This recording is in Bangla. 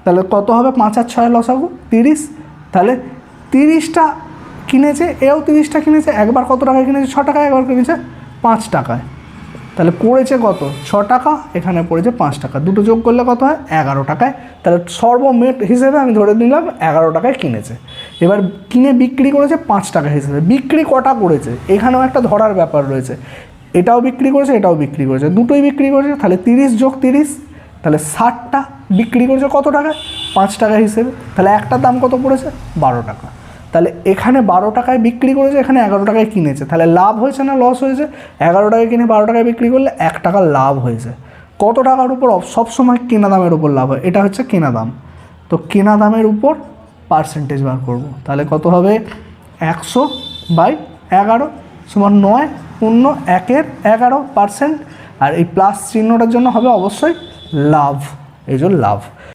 তাহলে কত হবে 5 আর 6 লসাগু 30। তাহলে 30টা কিনেছে, এও 30টা কিনেছে। একবার কত টাকায় কিনেছে? 6 টাকায়। একবার কিনেছে 5 টাকায়। তাহলে পড়েছে কত? 6 টাকা, এখানে পড়েছে 5 টাকা। দুটো যোগ করলে কত হয়? 11 টাকায়। তাহলে সর্বমোট হিসেবে আমি ধরে নিলাম 11 টাকায় কিনেছে। এবার কিনে বিক্রি করেছে 5 টাকা হিসেবে। বিক্রি কটা করেছে এখানেও একটা ধরার ব্যাপার রয়েছে। এটাও বিক্রি করেছে, এটাও বিক্রি করেছে, দুটোই বিক্রি করেছে। তাহলে 30 যোগ 30, তাহলে 60টা বিক্রি করেছে কত টাকায়? 5 টাকা হিসেবে। তাহলে একটার দাম কত পড়েছে? 12 টাকা। তাহলে এখানে 12 টাকায় বিক্রি করেছে, এখানে 11 টাকায় কিনেছে। তাহলে লাভ হয়েছে না লস হয়েছে? 11 টাকায় কিনে 12 টাকায় বিক্রি করলে 1 টাকা লাভ হয়েছে। কত টাকার উপর? সবসময় কেনা দামের উপর লাভ হয়। এটা হচ্ছে কেনা দাম। তো কেনা দামের উপর পার্সেন্টেজ বার করব। তাহলে কত হবে? 100/11 সমান 9 পূর্ণ 1-এর 11%। আর এই প্লাস চিহ্নটার জন্য হবে অবশ্যই লাভ, এই যে লাভ।